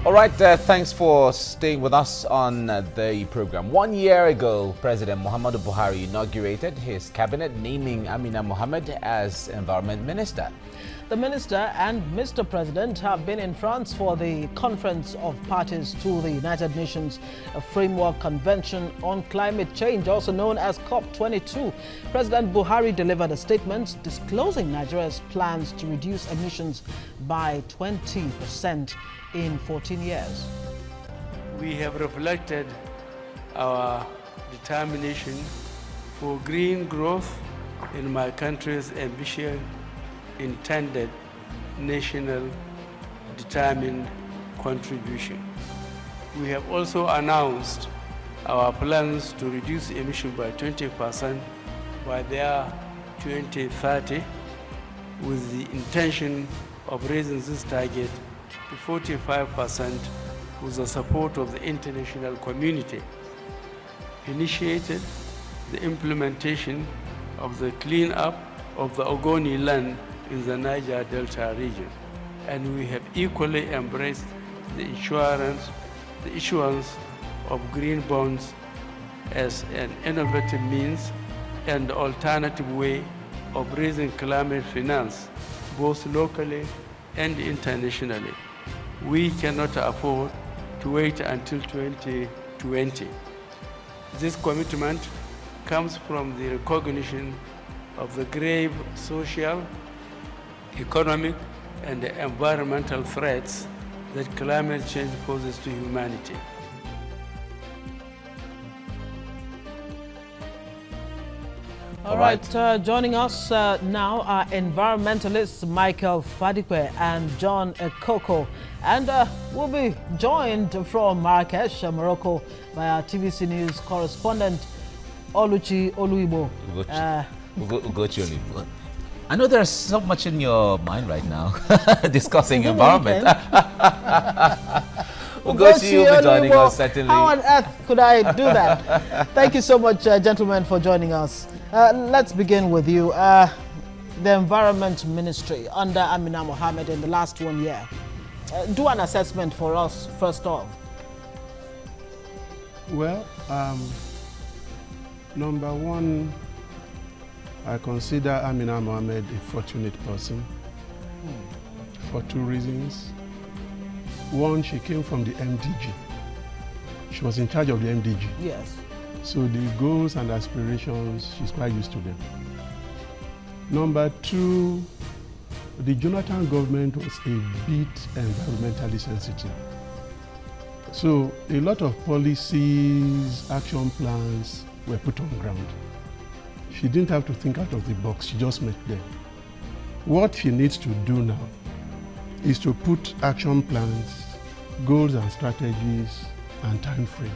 All right, thanks for staying with us on the program. 1 year ago, President Muhammadu Buhari inaugurated his cabinet, naming Amina Mohammed as Environment Minister. The minister and Mr. President have been in France for the Conference of Parties to the United Nations Framework Convention on Climate Change, also known as COP22. President Buhari delivered a statement disclosing Nigeria's plans to reduce emissions by 20% in 14 years. We have reflected our determination for green growth in my country's ambitious intended national determined contribution. We have also announced our plans to reduce emissions by 20% by the year 2030, with the intention of raising this target to 45% with the support of the international community. Initiated the implementation of the cleanup of the Ogoni land in the Niger Delta region, and we have equally embraced the issuance of green bonds as an innovative means and alternative way of raising climate finance, both locally and internationally. We cannot afford to wait until 2020. This commitment comes from the recognition of the grave social, economic, and environmental threats that climate change poses to humanity. All right, joining us now are environmentalists Michael Fadikwe and John Ekoko. And we'll be joined from Marrakesh, Morocco, by our TVC News correspondent, Oluchi Oluibo. Ugochi Oluibo. I know there's so much in your mind right now, discussing environment. Ugochi, you'll be joining us, certainly. How on earth could I do that? Thank you so much, gentlemen, for joining us. Let's begin with you. The Environment Ministry under Amina Mohammed in the last 1 year. Do an assessment for us, first off. Well, number one, I consider Amina Mohammed a fortunate person for two reasons. One, she came from the MDG. She was in charge of the MDG. Yes. So the goals and aspirations, she's quite used to them. Number two, the Jonathan government was a bit environmentally sensitive. So a lot of policies, action plans were put on ground. She didn't have to think out of the box, she just met them. What she needs to do now is to put action plans, goals and strategies and time frame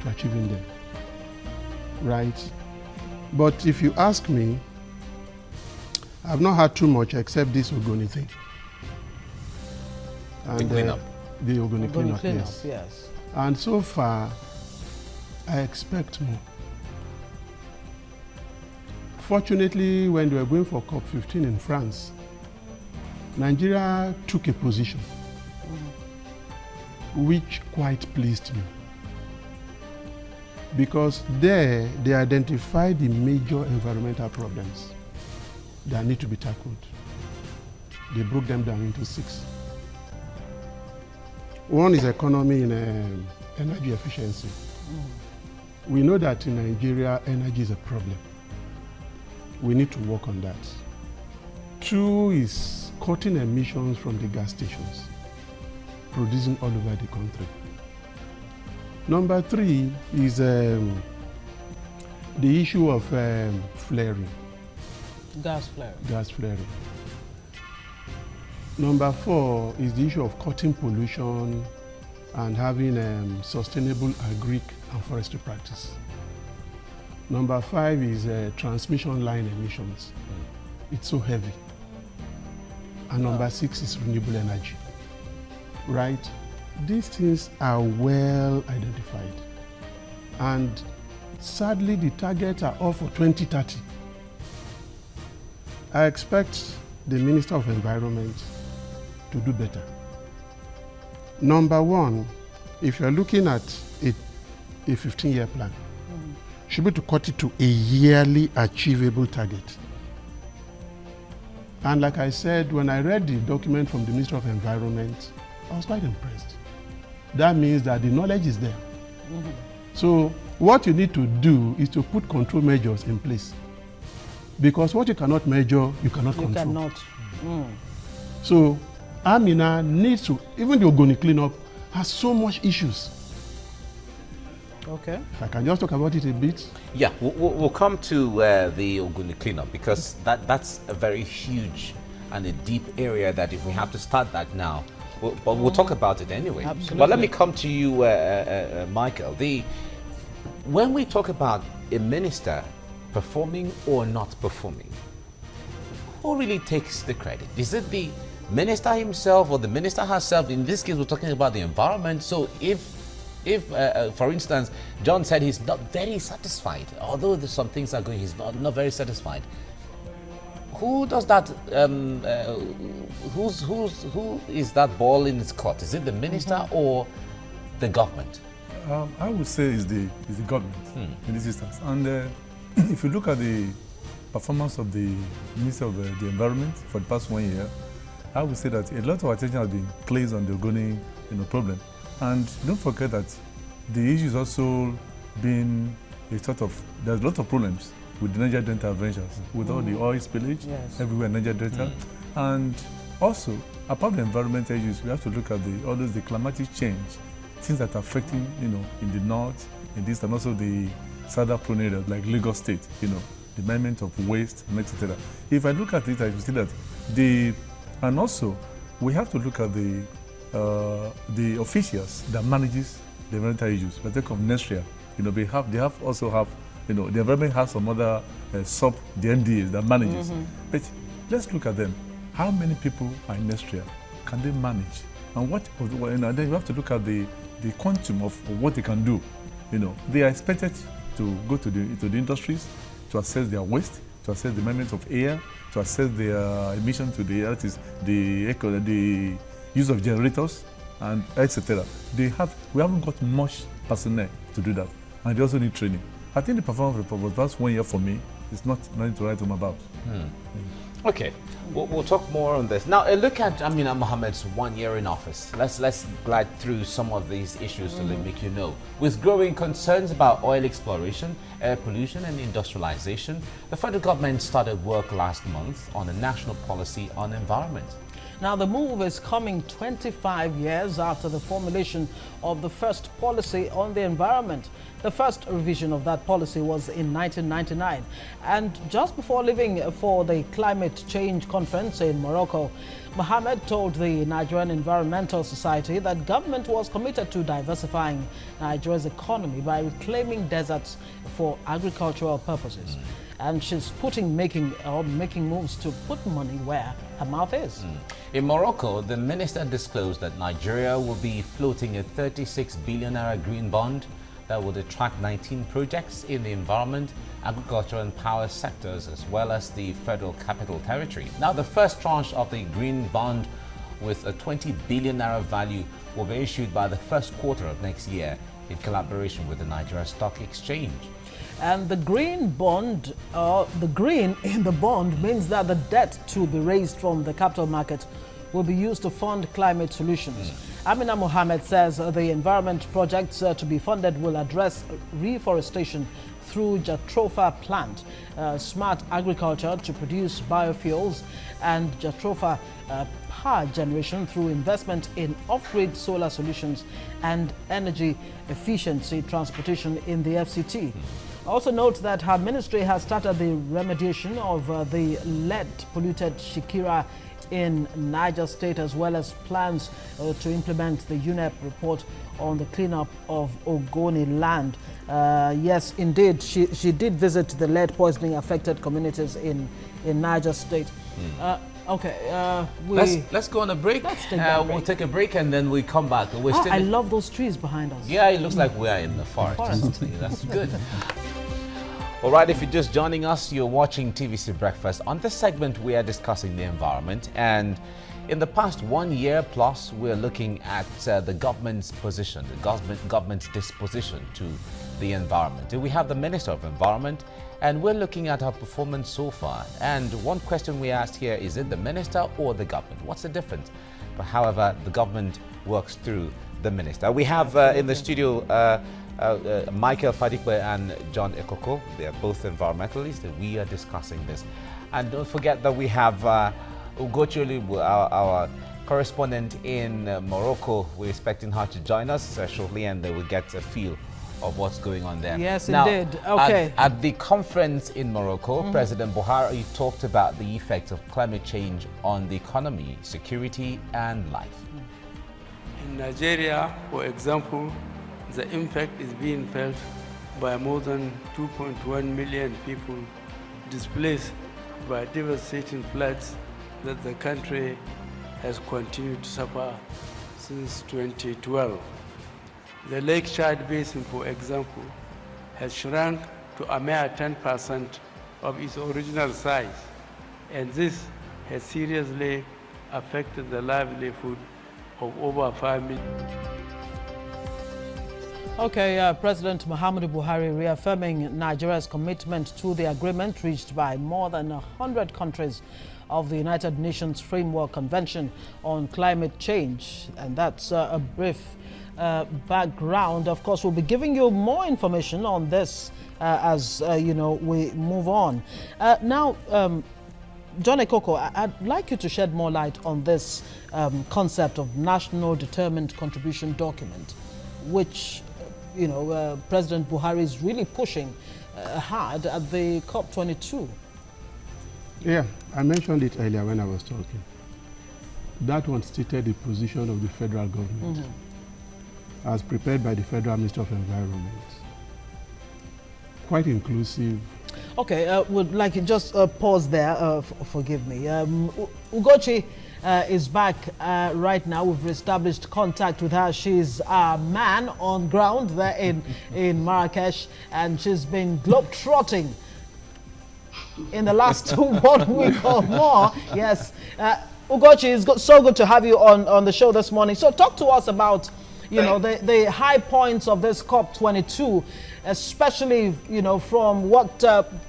to achieving them, right? But if you ask me, I've not had too much except this Ogoni thing. And the cleanup. The Ogoni cleanup, yes. And so far, I expect more. Fortunately, when they were going for COP15 in France, Nigeria took a position which quite pleased me. Because there, they identified the major environmental problems that need to be tackled. They broke them down into 6. One is economy and energy efficiency. We know that in Nigeria, energy is a problem. We need to work on that. 2 is cutting emissions from the gas stations, producing all over the country. Number 3 is the issue of flaring. Gas flaring. Gas flaring. Number 4 is the issue of cutting pollution and having sustainable agric and forestry practice. Number 5 is transmission line emissions. It's so heavy. And number 6 is renewable energy. Right? These things are well identified. And sadly, the targets are all for 2030. I expect the Minister of Environment to do better. Number one, if you're looking at a 15-year plan, should be to cut it to a yearly achievable target. And like I said, when I read the document from the Ministry of Environment, I was quite impressed. That means that the knowledge is there. So what you need to do is to put control measures in place. Because what you cannot measure, you cannot control. You cannot. So Amina needs to, even the Ogoni cleanup has so much issues. Okay. If I can just talk about it a bit. Yeah, we'll come to the Ogoni cleanup, because that's a very huge and a deep area that if we have to start that now, but we'll talk about it anyway. Absolutely. But let me come to you, Michael. When we talk about a minister performing or not performing, who really takes the credit? Is it the minister himself or the minister herself? In this case, we're talking about the environment. So if for instance, John said he's not very satisfied, although there's some things are going, he's not very satisfied. Who does that? Who is that ball in his court? Is it the minister or the government? I would say it's the government in this instance. And if you look at the performance of the Minister of the Environment for the past 1 year, I would say that a lot of attention has been placed on the Ogoni problem. And don't forget that the issue is also been a sort of, there's a lot of problems with the Niger Delta ventures, with all the oil spillage everywhere in Niger Delta. And also, apart from the environmental issues, we have to look at all those climatic change, things that are affecting, in the north, in this, and also the southern prone areas like Lagos State, the management of waste, and etc. If I look at it, I will see that and also we have to look at the officials that manages the environmental issues. Let's take of Nestria, they also have, the environment has some other the MDAs that manages. But let's look at them. How many people are in Nestria? Can they manage? And then you have to look at the quantum of what they can do. They are expected to go to the industries to assess their waste, to assess the management of air, to assess their emission to the earth, the use of generators, and etc. We haven't got much personnel to do that, and they also need training. I think the performance report was last 1 year for me. It's not nothing to write home about. Okay, we'll talk more on this. Now, a look at Amina Mohammed's 1 year in office. Let's glide through some of these issues to make you know. With growing concerns about oil exploration, air pollution and industrialization, the federal government started work last month on a national policy on environment. Now, the move is coming 25 years after the formulation of the first policy on the environment. The first revision of that policy was in 1999. And just before leaving for the climate change conference in Morocco, Mohammed told the Nigerian Environmental Society that government was committed to diversifying Nigeria's economy by reclaiming deserts for agricultural purposes. And she's making moves to put money where her mouth is. In Morocco, the minister disclosed that Nigeria will be floating a 36 billion naira green bond that would attract 19 projects in the environment, agriculture and power sectors, as well as the Federal Capital Territory. Now, the first tranche of the green bond with a 20 billion naira value will be issued by the first quarter of next year in collaboration with the Nigeria Stock Exchange. And the green bond, the green in the bond means that the debt to be raised from the capital market will be used to fund climate solutions. Amina Mohammed says the environment projects to be funded will address reforestation through Jatropha plant, smart agriculture to produce biofuels, and Jatropha power generation through investment in off-grid solar solutions and energy efficiency transportation in the FCT. Also note that her ministry has started the remediation of the lead-polluted Shikira in Niger State, as well as plans to implement the UNEP report on the cleanup of Ogoni land. Yes, indeed, she did visit the lead poisoning affected communities in Niger State. Okay, let's go on a break. Let's take that break. We'll take a break and then we come back. I love those trees behind us. Yeah, it looks like we are in the forest. That's good. All right, if you're just joining us, you're watching TVC Breakfast. On this segment, we are discussing the environment, and In the past 1 year plus, we're looking at the government's position, the government's disposition to the environment. We have the Minister of Environment, and we're looking at our performance so far. And one question we asked here, is it the minister or the government? What's the difference? But however, the government works through the minister. We have in the studio Michael Fadikwe and John Ekoko. They are both environmentalists, and we are discussing this. And don't forget that we have Ugochi, our correspondent in Morocco. We're expecting her to join us shortly, and we'll get a feel of what's going on there. Yes, now, indeed. Okay. At the conference in Morocco, President Buhari talked about the effects of climate change on the economy, security, and life. In Nigeria, for example, the impact is being felt by more than 2.1 million people displaced by devastating floods that the country has continued to suffer since 2012. The Lake Chad Basin, for example, has shrunk to a mere 10% of its original size, and this has seriously affected the livelihood of over 5 million. Okay, President Muhammadu Buhari reaffirming Nigeria's commitment to the agreement reached by more than 100 countries of the United Nations Framework Convention on Climate Change. And that's a brief background. Of course, we'll be giving you more information on this as we move on. Now, John Ekoko, I'd like you to shed more light on this concept of National Determined Contribution Document, which President Buhari is really pushing hard at the COP22. Yeah, I mentioned it earlier when I was talking. That one stated the position of the federal government as prepared by the Federal Minister of Environment. Quite inclusive. Okay, would like you just pause there, forgive me. Ugochi is back right now. We've established contact with her. She's a man on ground there in Marrakesh, and she's been globetrotting in the last 1 week or more. Yes. Ugochi, it's so good to have you on the show this morning. So talk to us about the high points of this COP22, especially from what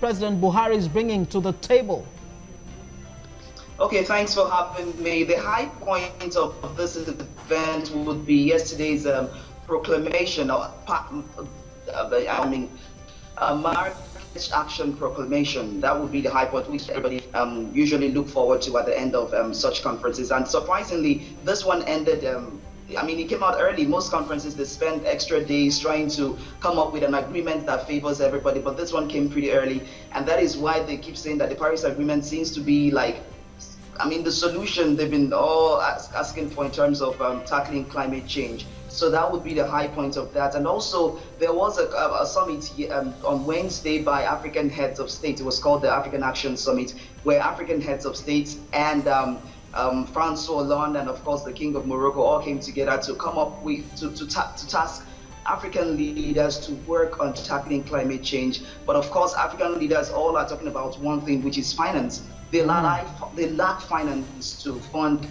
President Buhari is bringing to the table. Okay, thanks for having me. The high point of this event would be yesterday's proclamation, Marrakesh Action Proclamation. That would be the high point which everybody usually look forward to at the end of such conferences. And surprisingly, this one ended. It came out early. Most conferences, they spend extra days trying to come up with an agreement that favors everybody, but this one came pretty early, and that is why they keep saying that the Paris Agreement seems to be like, the solution they've been all asking for in terms of tackling climate change. So that would be the high point of that. And also, there was a summit on Wednesday by African heads of state. It was called the African Action Summit, where African heads of states and Francois Hollande and of course the King of Morocco all came together to come up with to task African leaders to work on tackling climate change. But of course, African leaders all are talking about one thing, which is finance. They lack finance to fund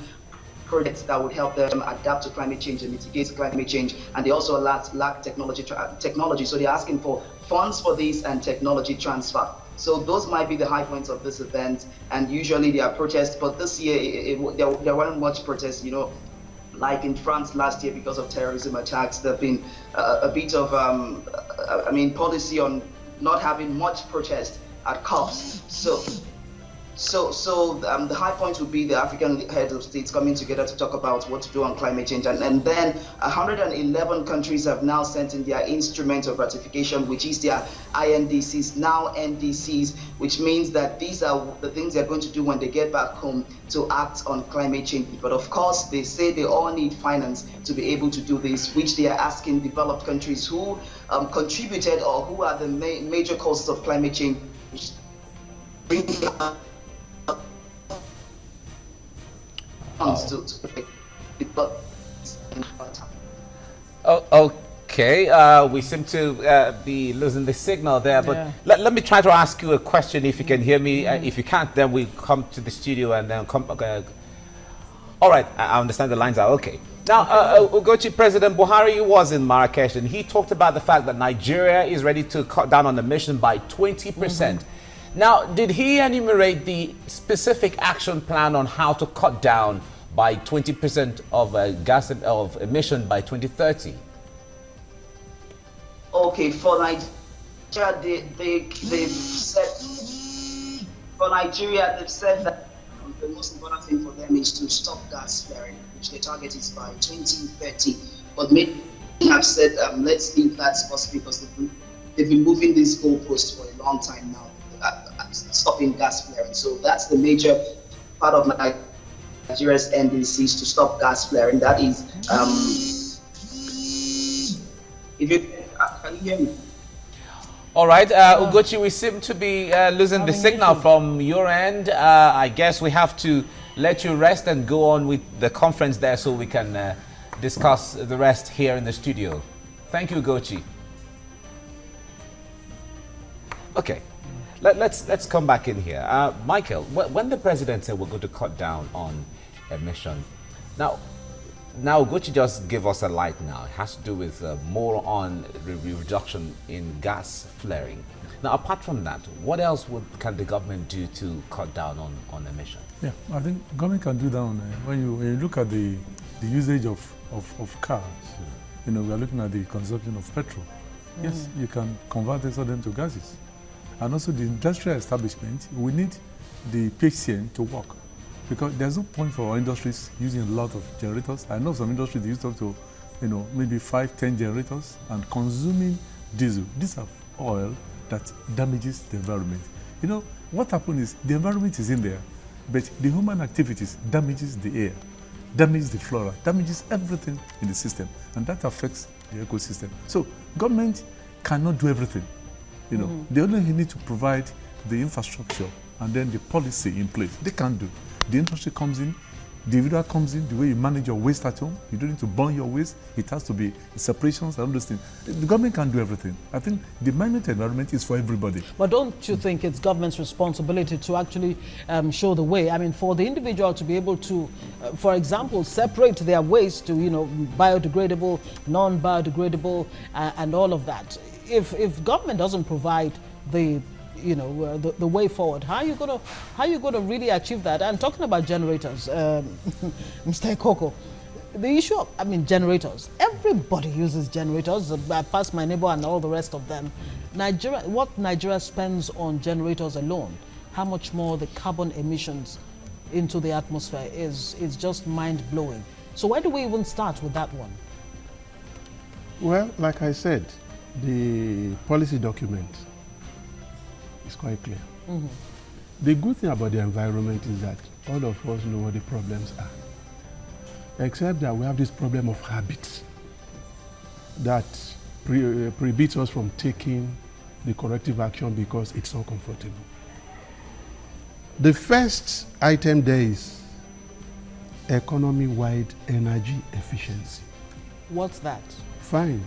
projects that would help them adapt to climate change and mitigate climate change, and they also lack technology. So they're asking for funds for this and technology transfer. So those might be the high points of this event, and usually there are protests, but this year there weren't much protests, like in France last year because of terrorism attacks. There have been a bit of, policy on not having much protest at COPs. So the high point would be the African heads of states coming together to talk about what to do on climate change. And then 111 countries have now sent in their instrument of ratification, which is their INDCs, now NDCs, which means that these are the things they're going to do when they get back home to act on climate change. But of course, they say they all need finance to be able to do this, which they are asking developed countries who contributed or who are the major causes of climate change. Okay, we seem to be losing the signal there, but let me try to ask you a question if you can hear me. If you can't, then we come to the studio and then come. All right, I understand the lines are okay. Now, Ugochi, President Buhari was in Marrakesh and he talked about the fact that Nigeria is ready to cut down on emission by 20%. Now, did he enumerate the specific action plan on how to cut down by 20% of gas of emission by 2030? Okay, for Nigeria, they've said that the most important thing for them is to stop gas flaring, which the target is by 2030. But many have said, let's leave that possible because they've been moving this goalpost for a long time now, stopping gas flaring. So that's the major part of Nigeria's NDCs to stop gas flaring. That is, if you can you hear me? All right, Ugochi, we seem to be losing the signal from your end. I guess we have to let you rest and go on with the conference there so we can discuss the rest here in the studio. Thank you, Ugochi. Okay, let's come back in here. Michael, when the president said we're going to cut down on emission, now Ugochi just gave us a light now. It has to do with more on reduction in gas flaring. Now, apart from that, what else can the government do to cut down on emission? Yeah, I think government can do that when you look at the usage of cars. You know, we are looking at the consumption of petrol. Yes, you can convert them to gases. And also the industrial establishment, we need the PHCN to work. Because there's no point for our industries using a lot of generators. I know some industries use up to, maybe 5-10 generators and consuming diesel. These are oil that damages the environment. You know, what happens is the environment is in there, but the human activities damages the air, damages the flora, damages everything in the system, and that affects the ecosystem. So government cannot do everything. They only need to provide the infrastructure and then the policy in place. They can't do. The industry comes in, the individual comes in, the way you manage your waste at home, you don't need to burn your waste, it has to be separations and all those things. The government can't do everything. I think the management environment is for everybody. But don't you think it's government's responsibility to actually show the way? I mean, for the individual to be able to, for example, separate their waste to, biodegradable, non-biodegradable, and all of that. If government doesn't provide the way forward, how are you gonna really achieve that? And talking about generators, Mr. Ekoko, the issue of, generators, everybody uses generators, past my neighbor and all the rest of them. What Nigeria spends on generators alone, how much more the carbon emissions into the atmosphere is just mind-blowing. So why do we even start with that one? Well, like I said, the policy document is quite clear. The good thing about the environment is that all of us know what the problems are, except that we have this problem of habits that prohibits us from taking the corrective action because it's uncomfortable. The first item there is economy-wide energy efficiency. What's that? Fine,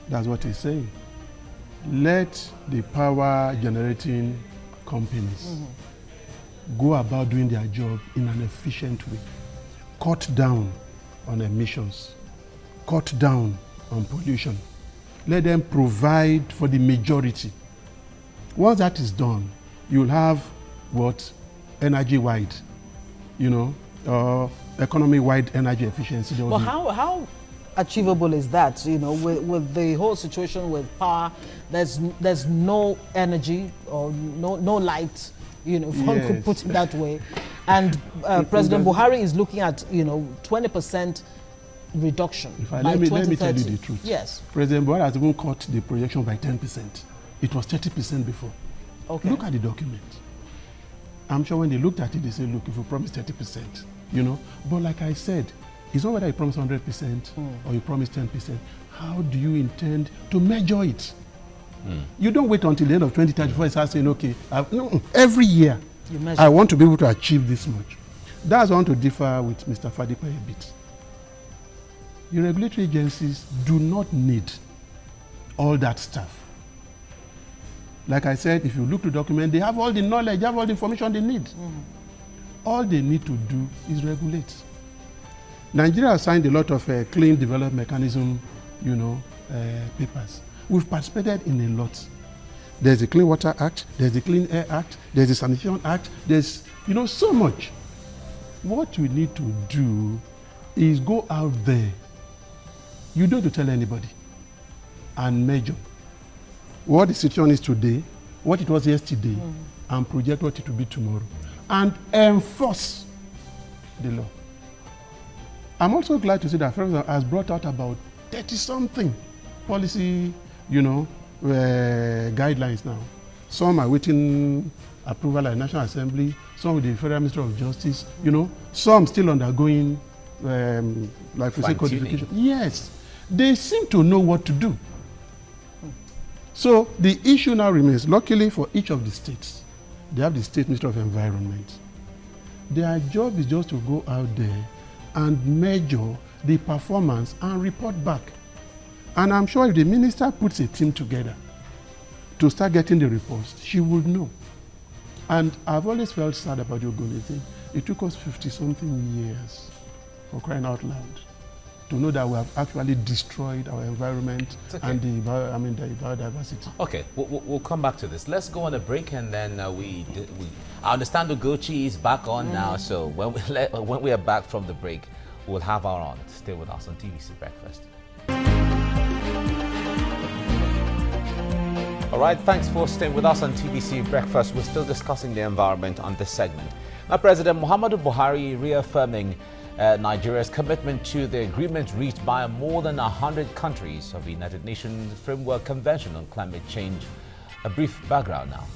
that's what he's saying. Let the power generating companies go about doing their job in an efficient way. Cut down on emissions. Cut down on pollution. Let them provide for the majority. Once that is done, you'll have what? Energy-wide, economy-wide energy efficiency. Well, how achievable is that? With the whole situation with power, there's no energy or no light, if one could put it that way. And President Buhari is looking at 20% reduction by 2030. Let me tell you the truth. Yes. President Buhari has even cut the projection by 10%. It was 30% before. Okay. Look at the document. I'm sure when they looked at it, they said, look, if you promise 30%, But like I said, it's not whether you promise 100% or you promise 10%. How do you intend to measure it? You don't wait until the end of 2030 before you start saying, okay, every year I want to be able to achieve this much. That's why I want to differ with Mr. Fadipa a bit. The regulatory agencies do not need all that stuff. Like I said, if you look to the document, they have all the knowledge, they have all the information they need. All they need to do is regulate. Nigeria has signed a lot of clean development mechanism, papers. We've participated in a lot. There's the Clean Water Act, there's the Clean Air Act, there's the Sanitation Act, there's, so much. What we need to do is go out there. You don't have to tell anybody and measure what the situation is today, what it was yesterday, and project what it will be tomorrow, and enforce the law. I'm also glad to see that Federal has brought out about 30-something policy, guidelines now. Some are waiting approval at the National Assembly, some with the Federal Ministry of Justice, some still undergoing, like we say, codification. Yes, they seem to know what to do. So the issue now remains, luckily for each of the states, they have the State Ministry of Environment. Their job is just to go out there and measure the performance and report back. And I'm sure if the minister puts a team together to start getting the reports, she would know. And I've always felt sad about the Ogoni thing. It took us 50-something years, for crying out loud, to know that we have actually destroyed our environment and the biodiversity. Okay, we'll come back to this. Let's go on a break, and then I understand Ugochi is back on now, so when we are back from the break, we'll have our on. Stay with us on TVC Breakfast. All right, thanks for staying with us on TVC Breakfast. We're still discussing the environment on this segment. Now, President Muhammadu Buhari reaffirming Nigeria's commitment to the agreement reached by more than 100 countries of the United Nations Framework Convention on Climate Change. A brief background now.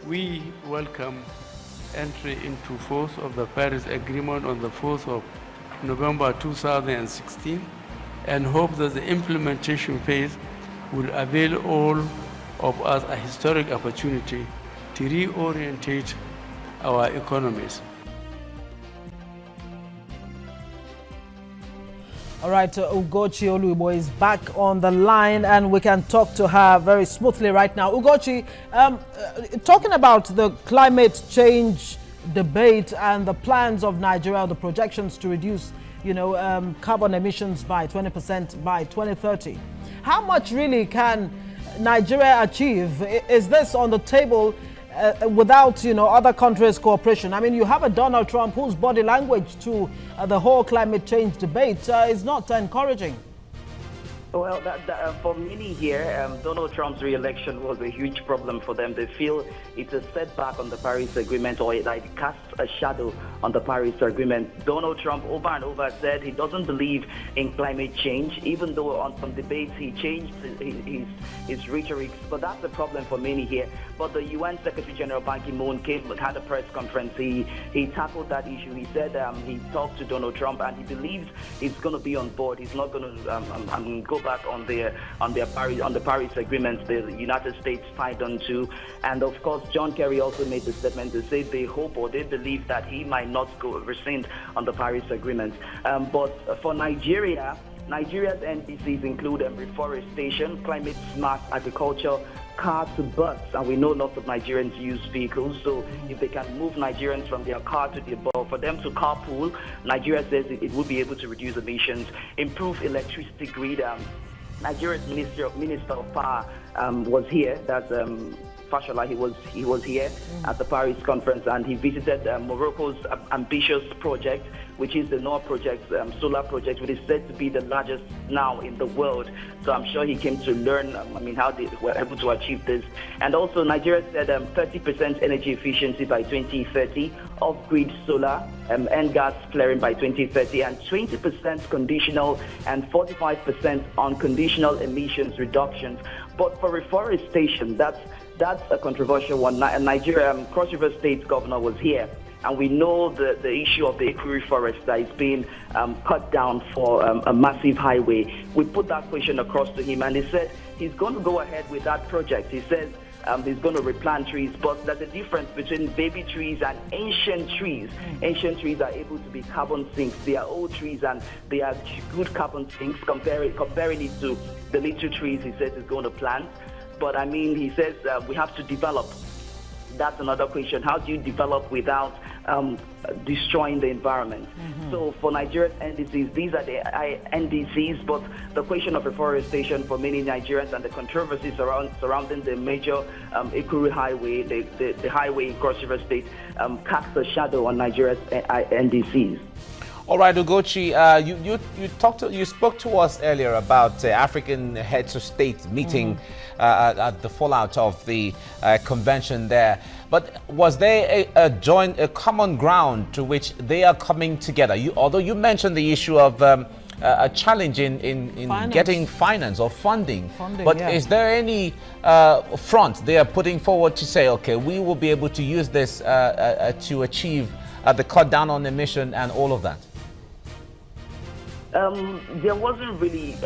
We welcome entry into force of the Paris Agreement on the 4th of November 2016 and hope that the implementation phase will avail all of us a historic opportunity to reorientate our economies. All right, Ugochi Oluibo is back on the line and we can talk to her very smoothly right now. Ugochi, talking about the climate change debate and the plans of Nigeria, the projections to reduce carbon emissions by 20% by 2030. How much really can Nigeria achieve? Is this on the table without, other countries' cooperation? I mean, you have a Donald Trump whose body language to the whole climate change debate is not encouraging. Well, for many here, Donald Trump's re-election was a huge problem for them. They feel it's a setback on the Paris Agreement, or it casts a shadow on the Paris Agreement. Donald Trump over and over said he doesn't believe in climate change, even though on some debates he changed his rhetoric. But that's the problem for many here. But the UN Secretary General Ban Ki-moon had a press conference. He tackled that issue. He said he talked to Donald Trump and he believes he's going to be on board. He's not going to go back on the Paris Agreement the United States signed on to. And of course, John Kerry also made the statement to say they hope or they believe that he might not rescind on the Paris Agreement. But for Nigeria, Nigeria's NDCs include reforestation, climate smart agriculture, car to bus, and we know lots of Nigerians use vehicles, so if they can move Nigerians from their car to their bus, for them to carpool, Nigeria says it will be able to reduce emissions, improve electricity grid. Nigeria's Minister of Power was here. That's Fashola. He was here at the Paris conference, and he visited Morocco's ambitious project, which is the NOR project, solar project, which is said to be the largest now in the world. So I'm sure he came to learn, how they were able to achieve this. And also Nigeria said 30% energy efficiency by 2030, off-grid solar, and gas flaring by 2030, and 20% conditional and 45% unconditional emissions reductions. But for reforestation, that's a controversial one. Nigeria, Cross River State governor was here. And we know the issue of the Ekoko forest that is being cut down for a massive highway. We put that question across to him, and he said he's going to go ahead with that project. He says he's going to replant trees, but there's a difference between baby trees and ancient trees. Ancient trees are able to be carbon sinks. They are old trees, and they are good carbon sinks, comparing it to the little trees he says he's going to plant. But he says we have to develop. That's another question. How do you develop without destroying the environment. So for Nigeria's NDCs, these are the NDCs, but the question of reforestation for many Nigerians and the controversies surrounding the major Ekoko highway, the highway in Cross River State, casts a shadow on Nigeria's NDCs. All right, Ugochi, you spoke to us earlier about African heads of state meeting at the fallout of the convention there. But was there a common ground to which they are coming together? Although you mentioned the issue of a challenge in getting finance or funding, but yeah. Is there any front they are putting forward to say, okay, we will be able to use this to achieve the cut down on emission and all of that? There wasn't really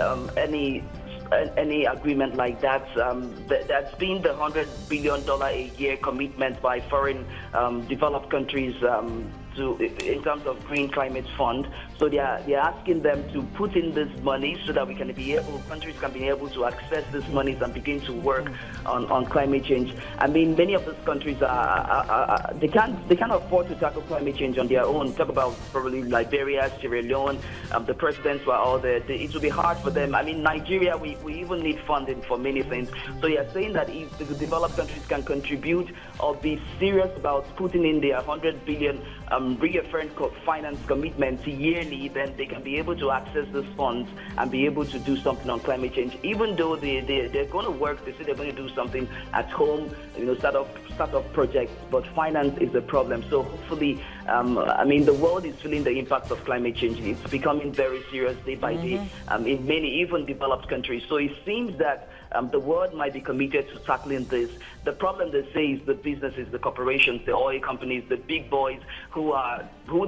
any agreement like that. That's been the $100 billion a year commitment by foreign developed countries in terms of Green Climate Fund. So they're asking them to put in this money so that countries can be able to access this money and begin to work on climate change. I mean, many of these countries they can't afford to tackle climate change on their own. Talk about probably Liberia, Sierra Leone, the presidents were all there. It will be hard for them. I mean, Nigeria, we even need funding for many things. So you're saying that if the developed countries can contribute or be serious about putting in their $100 billion reaffirmed finance commitments yearly, then they can be able to access those funds and be able to do something on climate change. Even though they're going to work, they say they're going to do something at home, start up projects, but finance is a problem. So hopefully, I mean, the world is feeling the impacts of climate change. It's becoming very serious day by day in many, even developed countries. So it seems that the world might be committed to tackling this. The problem, they say, is the businesses, the corporations, the oil companies, the big boys who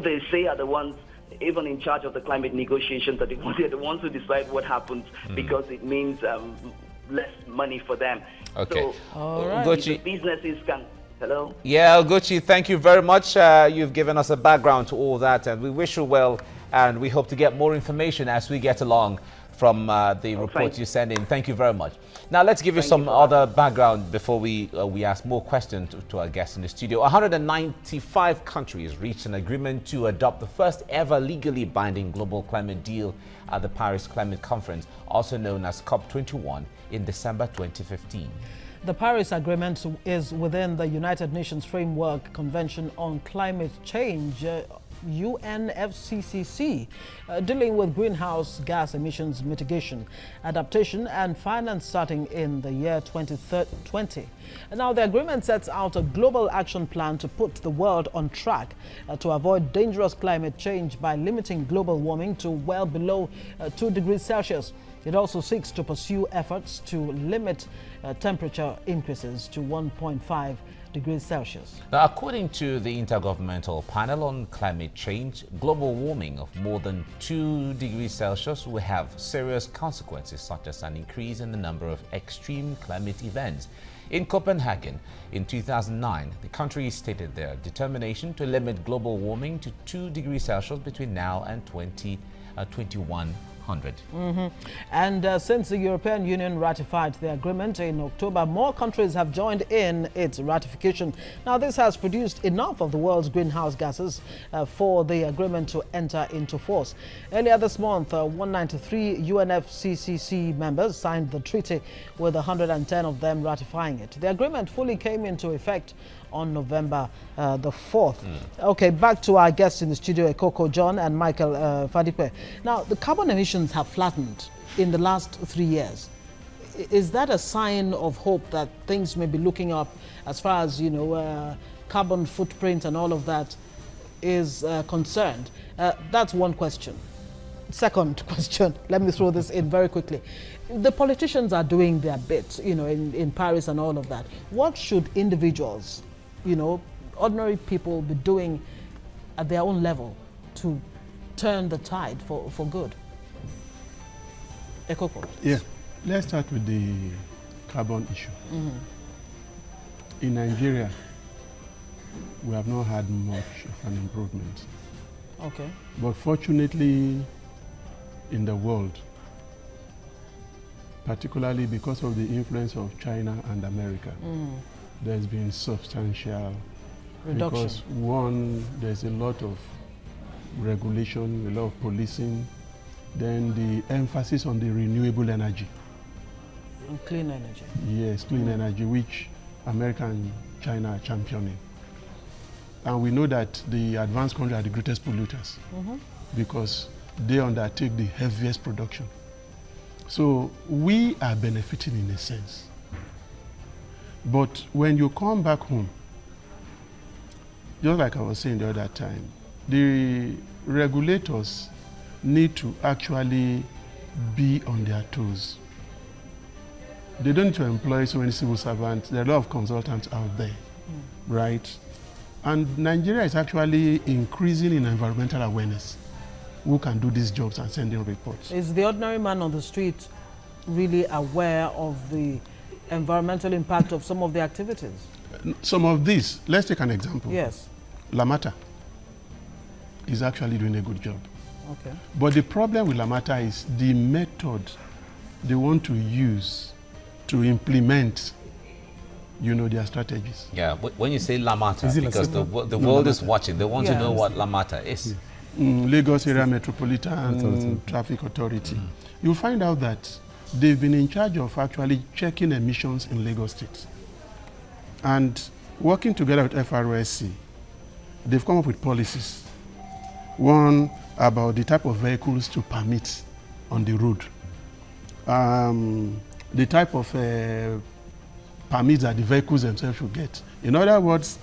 they say are the ones even in charge of the climate negotiations, that they're the ones who decide what happens because it means less money for them. Okay. So all right. Ugochi, businesses can... Hello? Yeah, Ugochi, thank you very much. You've given us a background to all that, and we wish you well, and we hope to get more information as we get along from the report you send in. Thank you very much. Now, let's give you some other background before we ask more questions to our guests in the studio. 195 countries reached an agreement to adopt the first ever legally binding global climate deal at the Paris Climate Conference, also known as COP21, in December 2015. The Paris Agreement is within the United Nations Framework Convention on Climate Change, UNFCCC, dealing with greenhouse gas emissions mitigation, adaptation and finance starting in the year 2020. Now, the agreement sets out a global action plan to put the world on track to avoid dangerous climate change by limiting global warming to well below 2 degrees Celsius. It also seeks to pursue efforts to limit temperature increases to 1.5 degrees Celsius. Now, according to the Intergovernmental Panel on Climate Change, global warming of more than 2 degrees Celsius will have serious consequences, such as an increase in the number of extreme climate events. In Copenhagen in 2009, the country stated their determination to limit global warming to 2 degrees Celsius between now and 2100. And since the European Union ratified the agreement in October, more countries have joined in its ratification. Now, this has produced enough of the world's greenhouse gases for the agreement to enter into force. Earlier this month, 193 UNFCCC members signed the treaty, with 110 of them ratifying it. The agreement fully came into effect on November the 4th. Okay, back to our guests in the studio, Ekoko John and Michael Fadipe. Now, the carbon emissions have flattened in the last 3 years. Is that a sign of hope that things may be looking up as far as, carbon footprint and all of that is concerned? That's one question. Second question, let me throw this in very quickly. The politicians are doing their bit, in Paris and all of that. What should individuals, ordinary people be doing at their own level to turn the tide for good? Ekoko. Yeah, let's start with the carbon issue. In Nigeria, we have not had much of an improvement. Okay. But fortunately, in the world, particularly because of the influence of China and America, there's been substantial Reduction. Because one, there's a lot of regulation, a lot of policing, then the emphasis on the renewable energy. And clean energy. Yes, clean energy, which America and China are championing. And we know that the advanced countries are the greatest polluters because they undertake the heaviest production. So we are benefiting in a sense. But when you come back home, just like I was saying the other time, the regulators need to actually be on their toes. They don't need to employ so many civil servants. There are a lot of consultants out there, right? And Nigeria is actually increasing in environmental awareness. Who can do these jobs and send in reports? Is the ordinary man on the street really aware of the environmental impact of some of the activities? Some of these, let's take an example. Yes. Lamata is actually doing a good job. Okay. But the problem with Lamata is the method they want to use to implement, their strategies. Yeah, when you say Lamata, Is it because the world is watching, they want to know what Lamata is. Lagos Area Metropolitan Traffic Authority. You'll find out that they've been in charge of actually checking emissions in Lagos State. And working together with FRSC, they've come up with policies. One, about the type of vehicles to permit on the road. The type of permits that the vehicles themselves should get. In other words,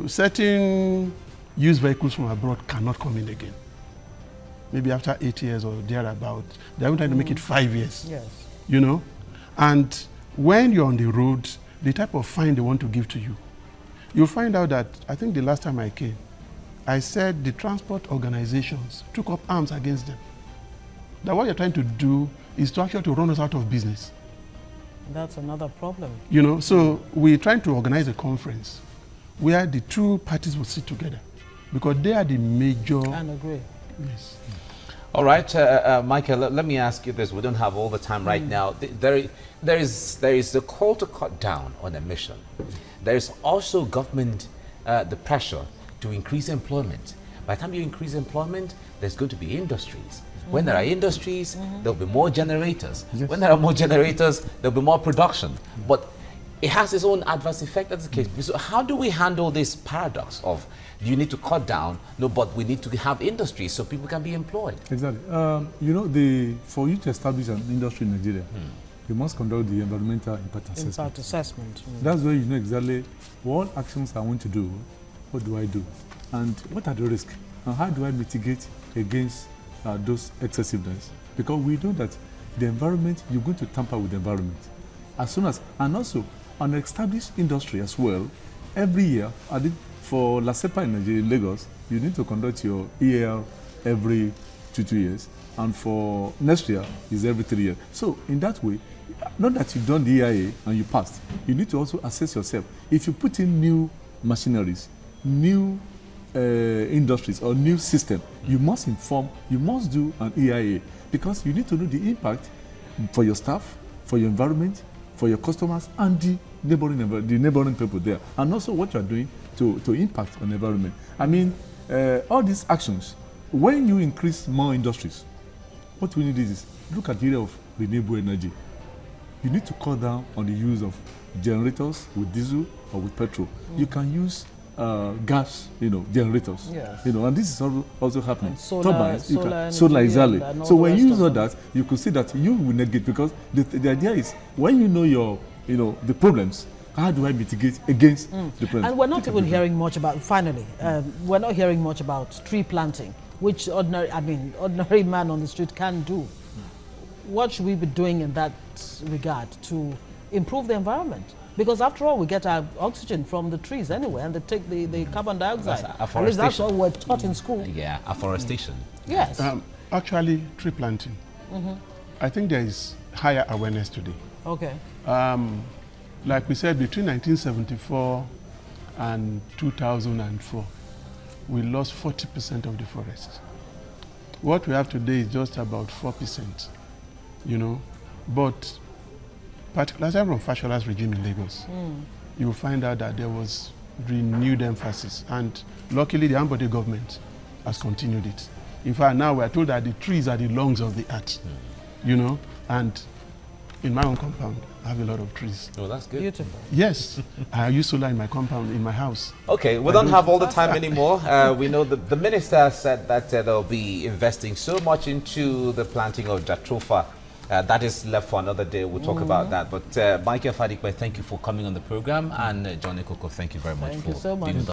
certain used vehicles from abroad cannot come in again. Maybe after 8 years or thereabout. They're trying to make it 5 years. Yes. And when you're on the road, the type of fine they want to give to you, you'll find out that, I think the last time I came, I said the transport organizations took up arms against them. That what you're trying to do is to actually run us out of business. That's another problem. So we're trying to organize a conference where the two parties will sit together because they are the major. And agree. Yes. All right, Michael, let me ask you this. We don't have all the time right now. There is the call to cut down on emission. There is also government, the pressure to increase employment. By the time you increase employment, there's going to be industries. When there are industries, there'll be more generators. Yes. When there are more generators, there'll be more production. But it has its own adverse effect, that's the case. So how do we handle this paradox of you need to cut down, but we need to have industries so people can be employed? Exactly. For you to establish an industry in Nigeria, you must conduct the environmental impact assessment. Impact assessment. That's where you know exactly what actions I want to do, what do I do, and what are the risks, and how do I mitigate against those excessiveness. Because we know that the environment, you're going to tamper with the environment. As soon as, and also an established industry as well, every year, for LASEPA in Nigeria, Lagos, you need to conduct your EAR every 2 years, and for next year is every 3 years. So in that way, not that you've done the EIA and you passed, you need to also assess yourself. If you put in new machineries, new industries or new system, you must inform, you must do an EIA, because you need to know the impact for your staff, for your environment, for your customers, and the neighboring people there, and also what you are doing to impact on the environment. I mean, all these actions, when you increase more industries, what we need is look at the area of renewable energy. You need to cut down on the use of generators with diesel or with petrol. You can use gas, generators. Yes. And this is also happening. Solar, turbines, solar exactly. and So all when the you rest use all of that, you could see that you will negate, because the idea is when you know your, the problems, how do I mitigate against the problems? And we're not even hearing much about, finally, we're not hearing much about tree planting, which ordinary man on the street can do. What should we be doing in that regard to improve the environment? Because after all, we get our oxygen from the trees anyway, and they take the carbon dioxide. At least that's what we're taught in school. Yeah, afforestation. Yes. Actually, tree planting. I think there is higher awareness today. Okay. Like we said, between 1974 and 2004, we lost 40% of the forest. What we have today is just about 4%, But particularly from Fashola's regime in Lagos, you will find out that there was renewed emphasis. And luckily, the Ambode government has continued it. In fact, now we are told that the trees are the lungs of the earth, you know, and in my own compound, I have a lot of trees. Oh, that's good. Beautiful. Yes, I use solar in my compound, in my house. Okay, we don't have all the time anymore. We know the minister said that they'll be investing so much into the planting of jatropha. That is left for another day. We'll talk about that. But Michael Fadikwe, thank you for coming on the program. And John Ekoko, thank you very much Thank for you so much. being with us.